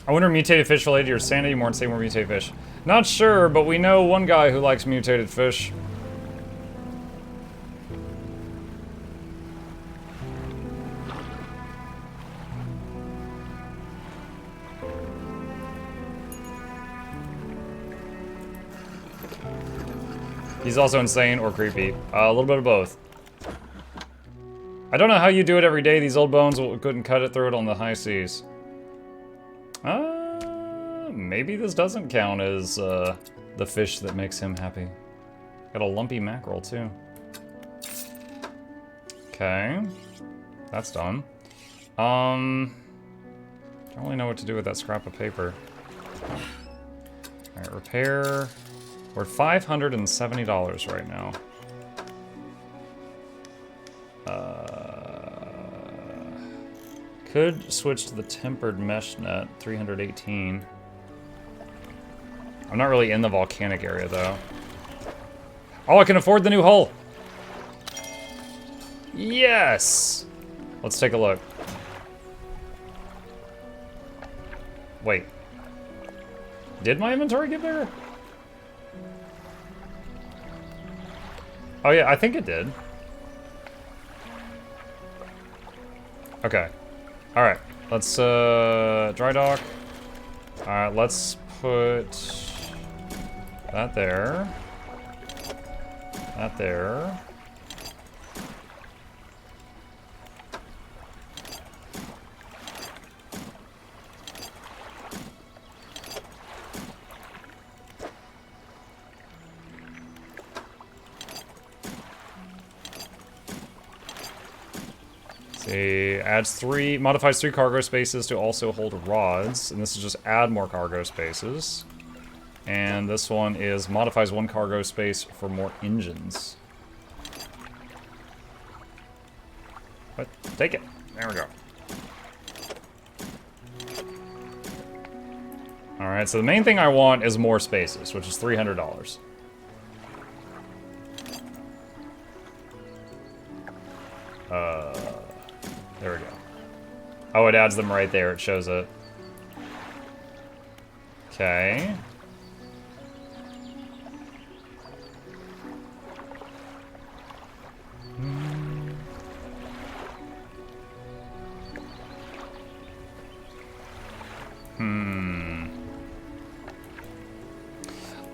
I wonder mutated fish related to your sanity more and say more mutated fish. Not sure, but we know one guy who likes mutated fish. He's also insane or creepy. A little bit of both. I don't know how you do it every day. These old bones couldn't cut it through it on the high seas. Maybe this doesn't count as the fish that makes him happy. Got a lumpy mackerel too. Okay, that's done. I don't really know what to do with that scrap of paper. All right, repair. We're at $570 right now. Could switch to the tempered mesh net, 318. I'm not really in the volcanic area though. Oh, I can afford the new hull. Yes! Let's take a look. Wait. Did my inventory get bigger? Oh yeah, I think it did. Okay. Alright, let's dry dock. Alright, let's put that there. That there. See, modifies 3 cargo spaces to also hold rods, and this is just add more cargo spaces. And this one is modifies 1 cargo space for more engines. But take it. There we go. Alright, so the main thing I want is more spaces, which is $300. There we go. Oh, it adds them right there. It shows it. Okay.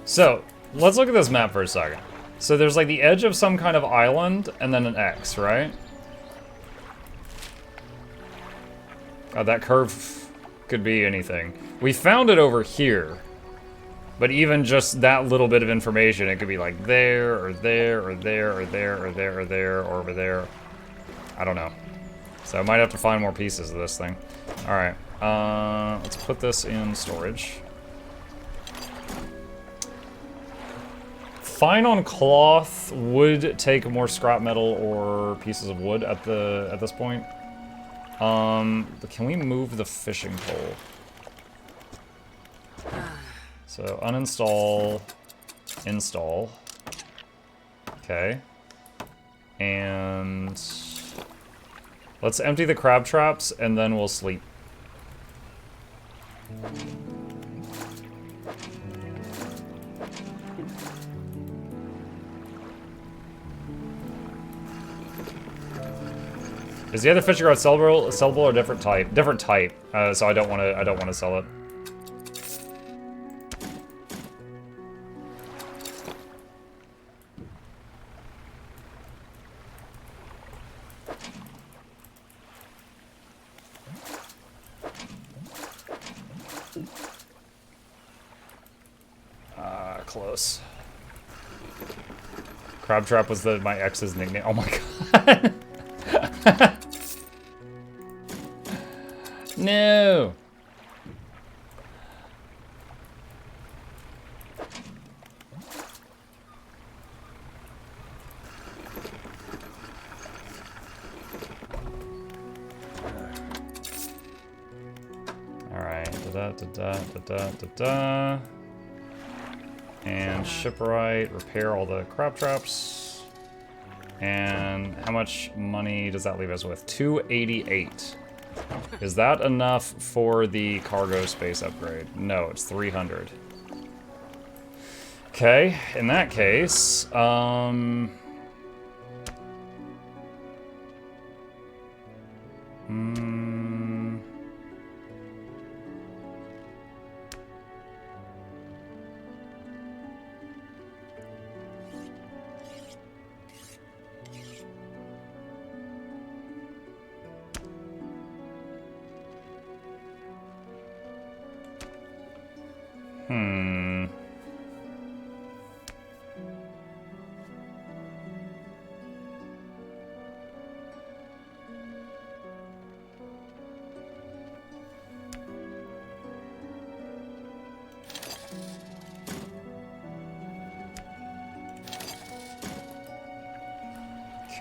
So, let's look at this map for a second. So there's like the edge of some kind of island and then an X, right? That curve could be anything. We found it over here. But even just that little bit of information, it could be like there, or there, or there, or there, or there, or there, or over there. I don't know. So I might have to find more pieces of this thing. Alright, let's put this in storage. Fine on cloth would take more scrap metal or pieces of wood at this point. But can we move the fishing pole? So uninstall, install. Okay. And let's empty the crab traps and then we'll sleep. Is the other fishing rod sellable or different type? Different type. So I don't want to sell it. Close. Crab trap was my ex's nickname. Oh my god. No. All right. And shipwright, repair all the crab traps. And how much money does that leave us with? 288. Is that enough for the cargo space upgrade? No, it's 300. Okay, in that case,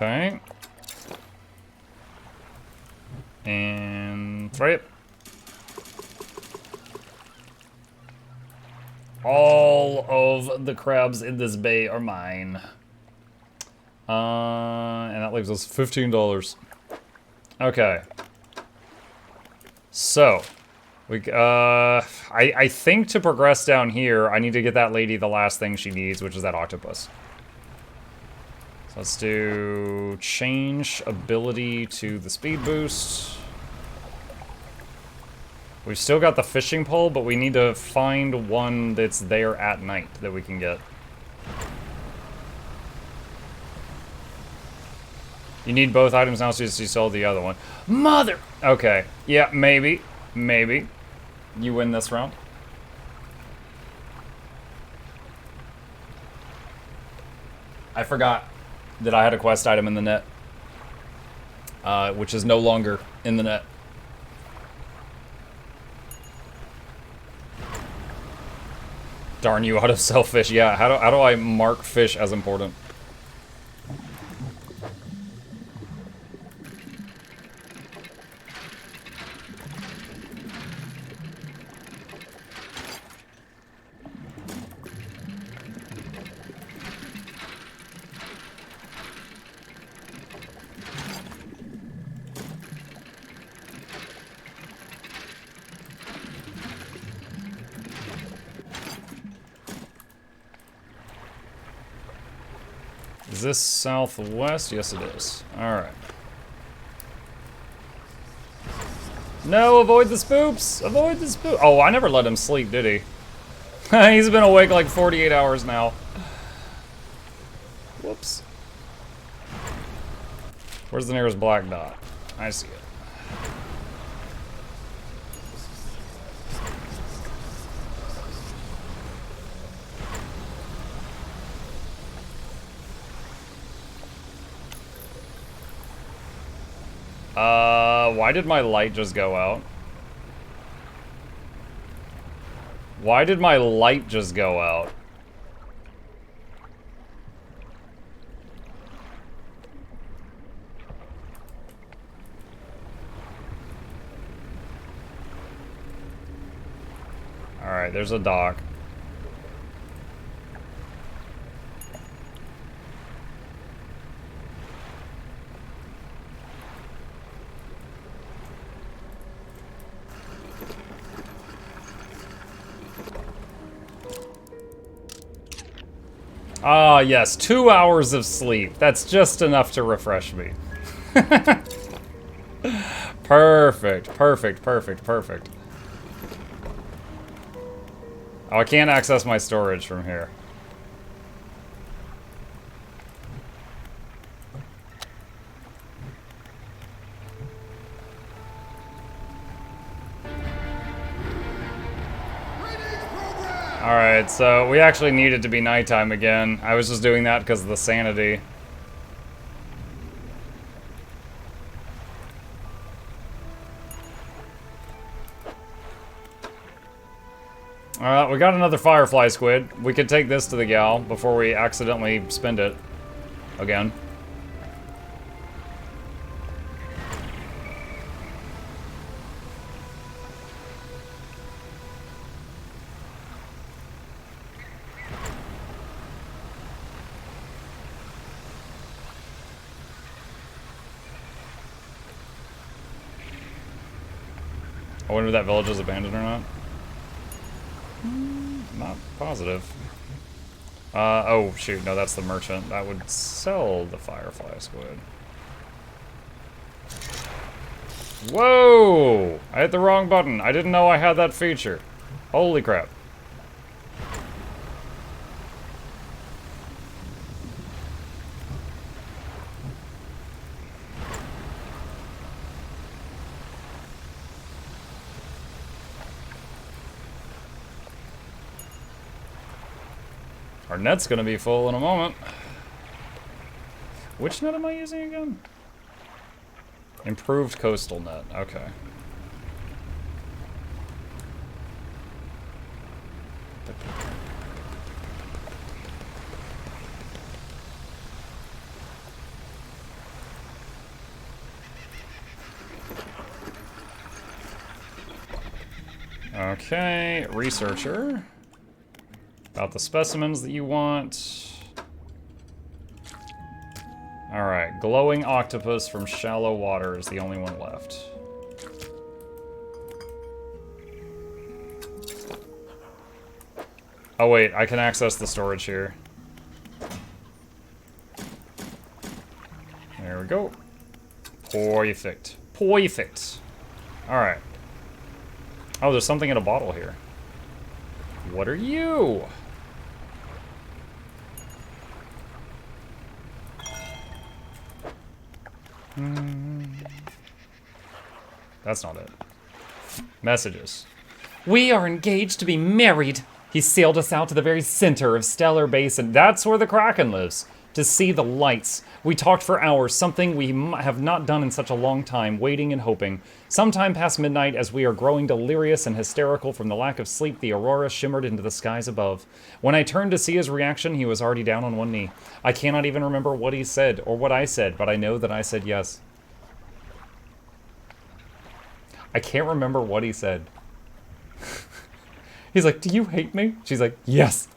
okay. And throw it. All of the crabs in this bay are mine. And that leaves us $15. Okay. So, I think to progress down here, I need to get that lady the last thing she needs, which is that octopus. So let's do change ability to the speed boost. We've still got the fishing pole, but we need to find one that's there at night that we can get. You need both items now so you sell the other one. Mother! Okay. Yeah, maybe. Maybe. You win this round. I forgot that I had a quest item in the net. Which is no longer in the net. Darn you, auto-sell fish. Yeah, how do I mark fish as important? Is this southwest? Yes, it is. Alright. No, avoid the spoops! Avoid the spoop! Oh, I never let him sleep, did he? He's been awake like 48 hours now. Whoops. Where's the nearest black dot? I see it. Why did my light just go out? Why did my light just go out? Alright, there's a dock. Ah, yes, 2 hours of sleep. That's just enough to refresh me. Perfect, perfect, perfect, perfect. Oh, I can't access my storage from here. Alright, so we actually need it to be nighttime again. I was just doing that because of the sanity. Alright, we got another firefly squid. We could take this to the gal before we accidentally spend it again. I wonder if that village is abandoned or not. Not positive. Oh shoot, no, that's the merchant. That would sell the firefly squid. Whoa! I hit the wrong button. I didn't know I had that feature. Holy crap. Our net's gonna be full in a moment. Which net am I using again? Improved coastal net, okay. Okay, researcher. About the specimens that you want. Alright, glowing octopus from shallow water is the only one left. Oh wait, I can access the storage here. There we go. Perfect. Perfect. Alright. Oh, there's something in a bottle here. What are you? That's not it. Messages. We are engaged to be married. He sailed us out to the very center of Stellar Basin. That's where the Kraken lives. To see the lights. We talked for hours, something we have not done in such a long time, waiting and hoping. Sometime past midnight, as we are growing delirious and hysterical from the lack of sleep, the aurora shimmered into the skies above. When I turned to see his reaction, he was already down on one knee. I cannot even remember what he said, or what I said, but I know that I said yes. I can't remember what he said. He's like, do you hate me? She's like, yes.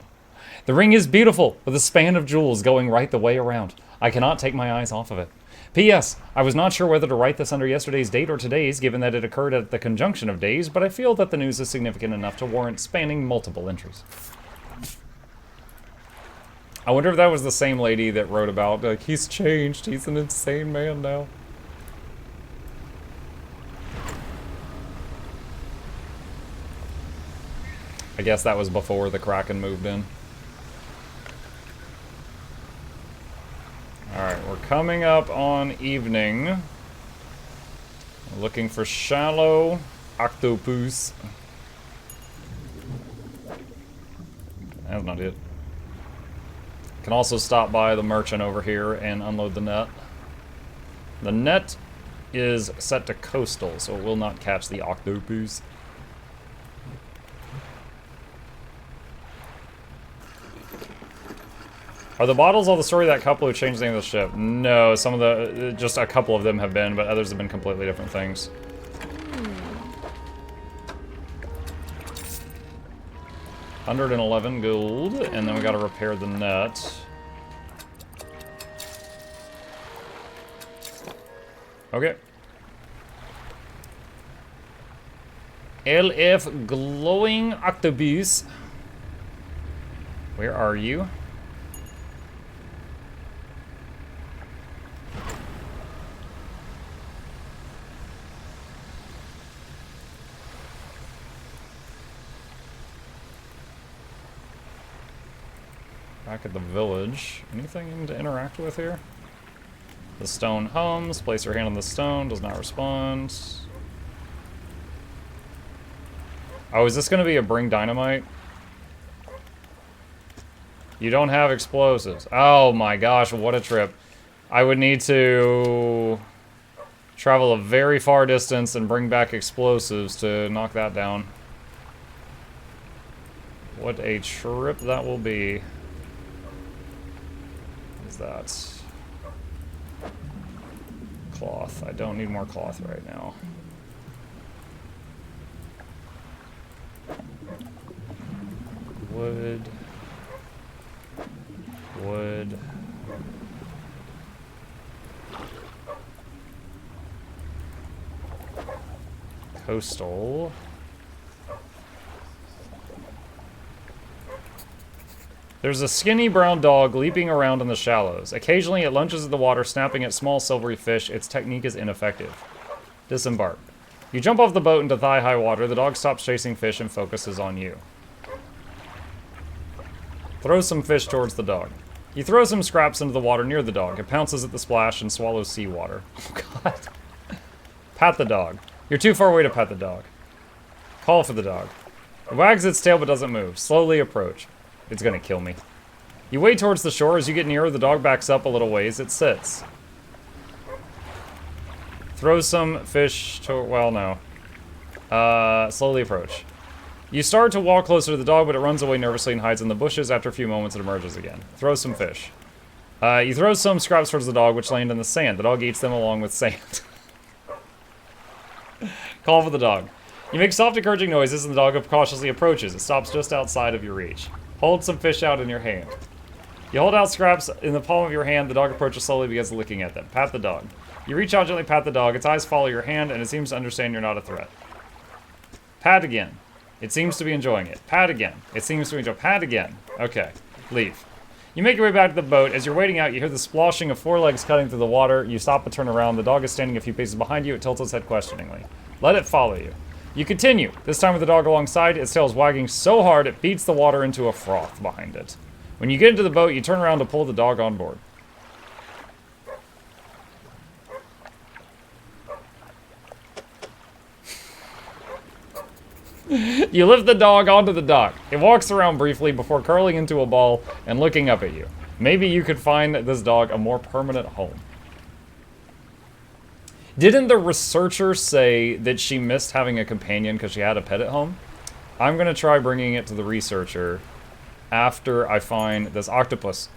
The ring is beautiful, with a span of jewels going right the way around. I cannot take my eyes off of it. P.S. I was not sure whether to write this under yesterday's date or today's, given that it occurred at the conjunction of days, but I feel that the news is significant enough to warrant spanning multiple entries. I wonder if that was the same lady that wrote about, like, he's changed, he's an insane man now. I guess that was before the Kraken moved in. Alright, we're coming up on evening. We're looking for shallow octopus. That's not it. Can also stop by the merchant over here and unload the net. The net is set to coastal, so it will not catch the octopus. Are the bottles all the story of that couple who changed the name of the ship? No, some of the, just a couple of them have been, but others have been completely different things. 111 gold, and then we gotta repair the net. Okay. LF glowing octopus. Where are you? Back at the village. Anything to interact with here? The stone hums. Place her hand on the stone. Does not respond. Oh, is this going to be a bring dynamite? You don't have explosives. Oh my gosh, what a trip. I would need to travel a very far distance and bring back explosives to knock that down. What a trip that will be. That cloth. I don't need more cloth right now. Wood. Wood. coastal. There's a skinny brown dog leaping around in the shallows. Occasionally, it lunges at the water, snapping at small silvery fish. Its technique is ineffective. Disembark. You jump off the boat into thigh-high water. The dog stops chasing fish and focuses on you. Throw some fish towards the dog. You throw some scraps into the water near the dog. It pounces at the splash and swallows seawater. Oh, God. Pat the dog. You're too far away to pet the dog. Call for the dog. It wags its tail but doesn't move. Slowly approach. It's gonna kill me. You wade towards the shore. As you get nearer, the dog backs up a little ways. It sits. Throw some fish to... well, no. Slowly approach. You start to walk closer to the dog, but it runs away nervously and hides in the bushes. After a few moments, it emerges again. Throw some fish. You throw some scraps towards the dog, which land in the sand. The dog eats them along with sand. Call for the dog. You make soft, encouraging noises, and the dog cautiously approaches. It stops just outside of your reach. Hold some fish out in your hand. You hold out scraps in the palm of your hand. The dog approaches slowly, begins looking at them. Pat the dog. You reach out gently, pat the dog. Its eyes follow your hand, and it seems to understand you're not a threat. Pat again. It seems to be enjoying it. Pat again. It seems to enjoy. Pat again. Okay. Leave. You make your way back to the boat. As you're wading out, you hear the splashing of four legs cutting through the water. You stop and turn around. The dog is standing a few paces behind you. It tilts its head questioningly. Let it follow you. You continue, this time with the dog alongside. Its tail is wagging so hard it beats the water into a froth behind it. When you get into the boat, you turn around to pull the dog on board. You lift the dog onto the dock. It walks around briefly before curling into a ball and looking up at you. Maybe you could find this dog a more permanent home. Didn't the researcher say that she missed having a companion because she had a pet at home? I'm going to try bringing it to the researcher after I find this octopus.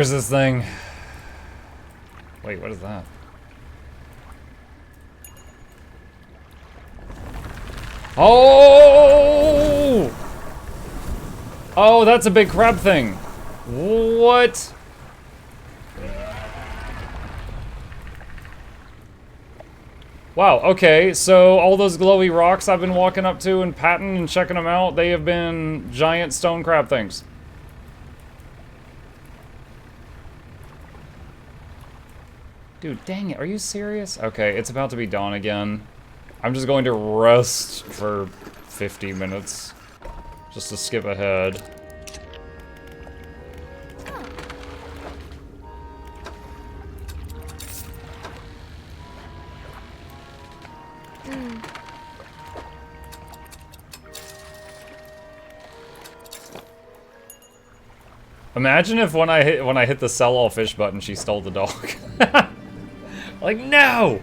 Where's this thing? Wait, what is that? Oh! Oh, that's a big crab thing. What? Wow, okay, so all those glowy rocks I've been walking up to and patting and checking them out, they have been giant stone crab things. Dude, dang it, are you serious? Okay, it's about to be dawn again. I'm just going to rest for 50 minutes. Just to skip ahead. Imagine if when I hit the sell all fish button, she stole the dog. Like, no!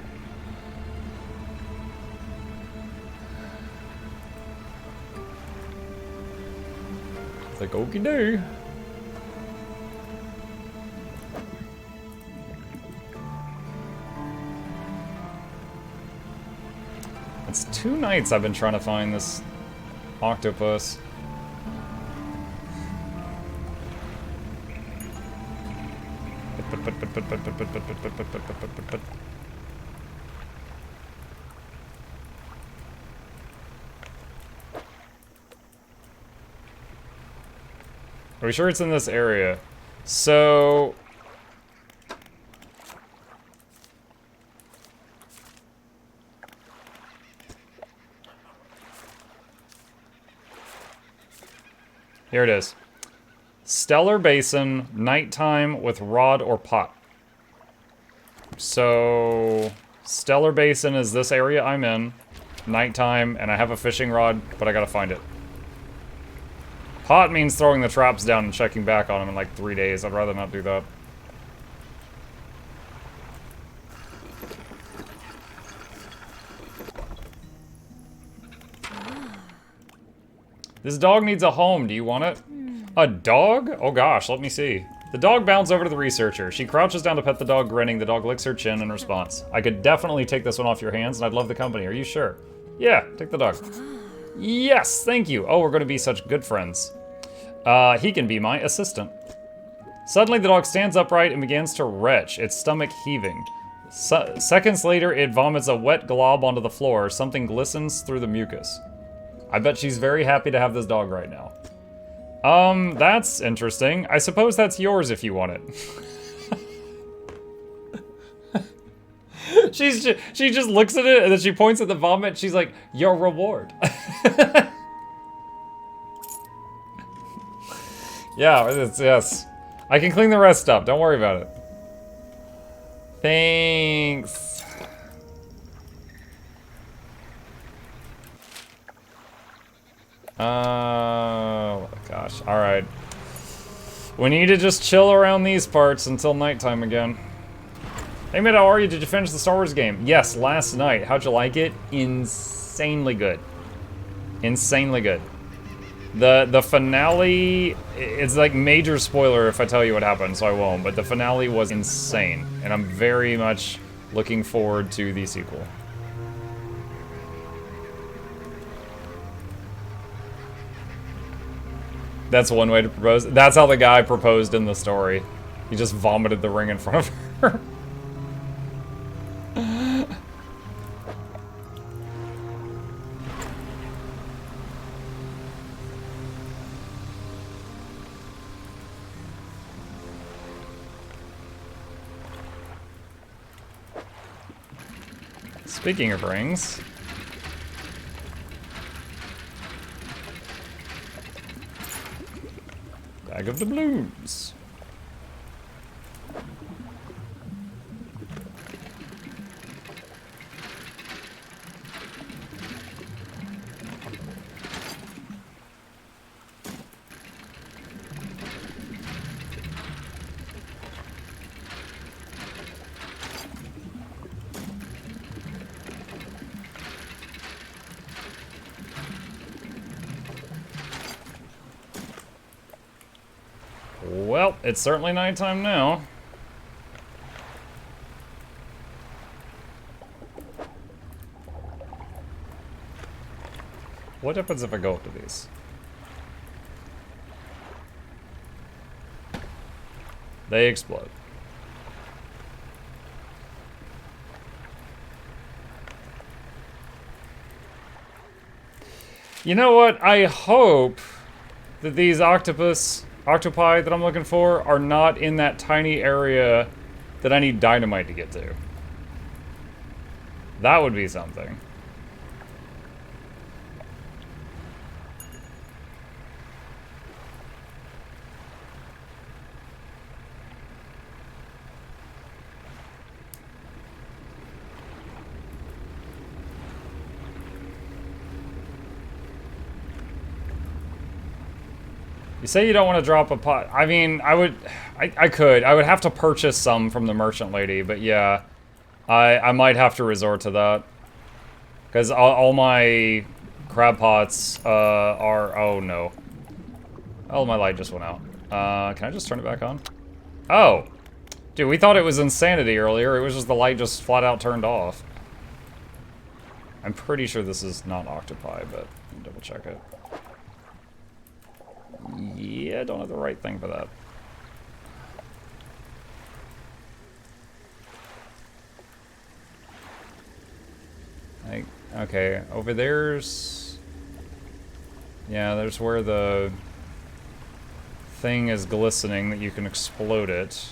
It's like, okie do. It's 2 nights I've been trying to find this octopus. Are we sure it's in this area? So... here it is. Stellar Basin, nighttime with rod or pot. So, Stellar Basin is this area I'm in, nighttime, and I have a fishing rod, but I gotta find it. Pot means throwing the traps down and checking back on them in like 3 days. I'd rather not do that. This dog needs a home. Do you want it? A dog? Oh gosh, let me see. The dog bounds over to the researcher. She crouches down to pet the dog, grinning. The dog licks her chin in response. I could definitely take this one off your hands, and I'd love the company. Are you sure? Yeah, take the dog. Yes, thank you. Oh, we're going to be such good friends. He can be my assistant. Suddenly, the dog stands upright and begins to retch, its stomach heaving. Seconds later, it vomits a wet glob onto the floor. Something glistens through the mucus. I bet she's very happy to have this dog right now. That's interesting. I suppose that's yours if you want it. She just looks at it and then she points at the vomit. She's like, your reward. Yeah, yes. I can clean the rest up. Don't worry about it. Thanks. Oh gosh. All right. We need to just chill around these parts until nighttime again. Hey, Mid, how are you? Did you finish the Star Wars game? Yes, last night. How'd you like it? Insanely good. Insanely good. The finale, it's like major spoiler if I tell you what happened, so I won't, but the finale was insane, and I'm very much looking forward to the sequel. That's one way to propose. That's how the guy proposed in the story. He just vomited the ring in front of her. Speaking of rings. Bag of doubloons. Well, it's certainly nighttime now. What happens if I go up to these? They explode. You know what? I hope that these octopi that I'm looking for are not in that tiny area that I need dynamite to get to. That would be something. You say you don't want to drop a pot. I mean, I could. I would have to purchase some from the merchant lady, but yeah. I might have to resort to that. Because all my crab pots are... Oh, no. Oh, my light just went out. Can I just turn it back on? Oh. Dude, we thought it was insanity earlier. It was just the light just flat out turned off. I'm pretty sure this is not octopi, but double check it. Yeah, I don't have the right thing for that. Okay, over there's... Yeah, there's where the thing is glistening that you can explode it.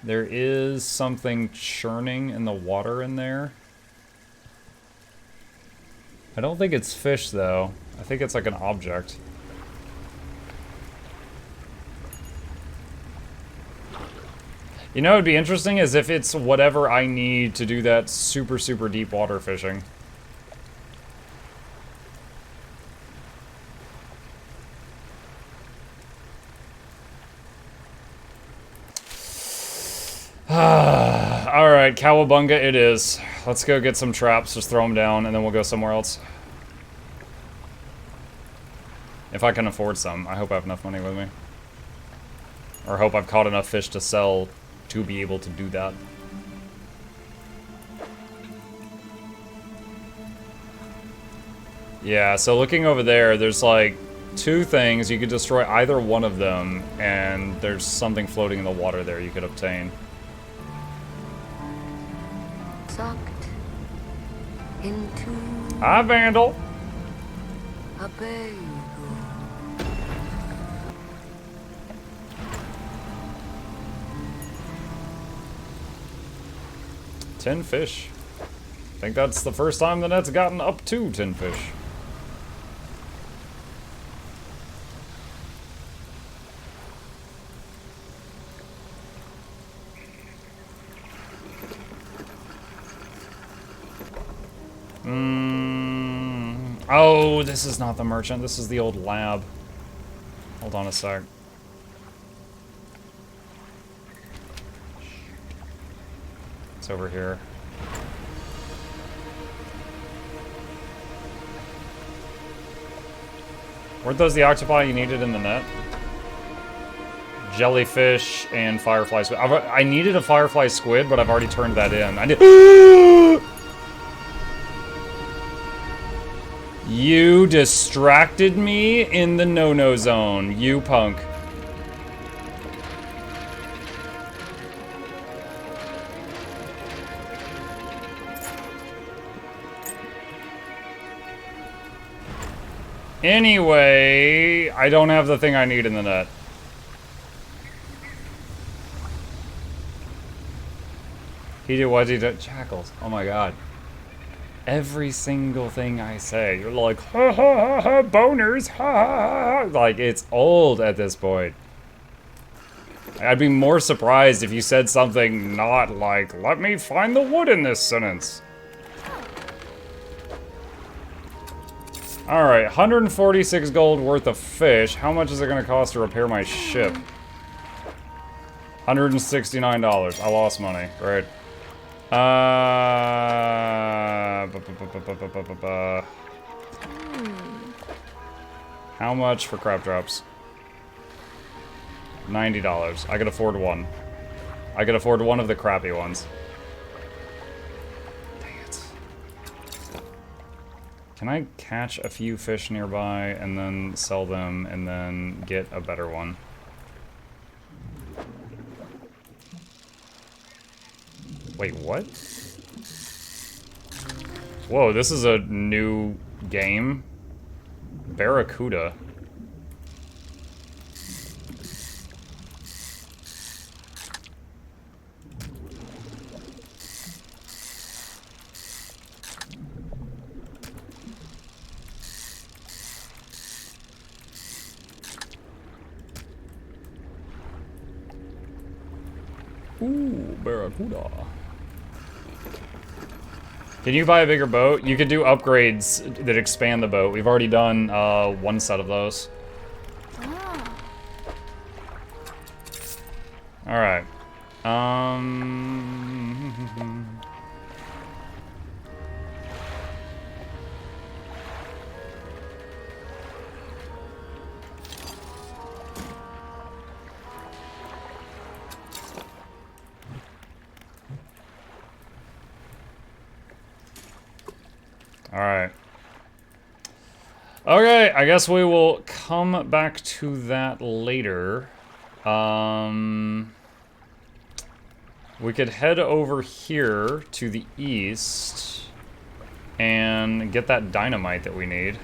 There is something churning in the water in there. I don't think it's fish, though. I think it's like an object. You know what would be interesting is if it's whatever I need to do that super, super deep water fishing. Alright, Cowabunga it is. Let's go get some traps, just throw them down, and then we'll go somewhere else. If I can afford some. I hope I have enough money with me. Or hope I've caught enough fish to sell to be able to do that. Yeah, so looking over there, there's like 2 things. You could destroy either one of them, and there's something floating in the water there you could obtain. Sucked into Hi, Vandal. a bay. 10 fish. I think that's the first time the net's gotten up to 10 fish. Oh, this is not the merchant. This is the old lab. Hold on a sec. It's over here. Weren't those the octopi you needed in the net? Jellyfish and firefly squid. I needed a firefly squid, but I've already turned that in. I did. You distracted me in the no-no zone, you punk. Anyway, I don't have the thing I need in the net. He did what he did. Jackals. Oh my god. Every single thing I say, you're like, ha ha ha ha, boners, ha ha ha. Like, it's old at this point. I'd be more surprised if you said something not like, let me find the wood in this sentence. Alright, 146 gold worth of fish. How much is it going to cost to repair my ship? $169. I lost money. Right. How much for crab traps? $90. I could afford one. I could afford one of the crappy ones. Dang it. Can I catch a few fish nearby and then sell them and then get a better one? Wait, what? Whoa, this is a new game? Barracuda. Ooh, Barracuda. Can you buy a bigger boat? You could do upgrades that expand the boat. We've already done one set of those. Alright. Alright. Okay, I guess we will come back to that later. We could head over here to the east and get that dynamite that we need.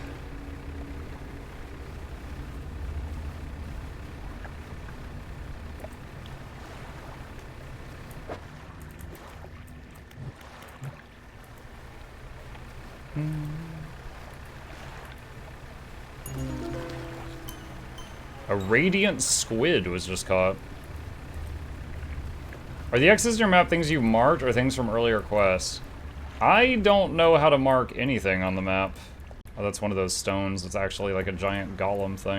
A radiant squid was just caught. Are the X's in your map things you marked or things from earlier quests? I don't know how to mark anything on the map. Oh, that's one of those stones. It's actually like a giant golem thing.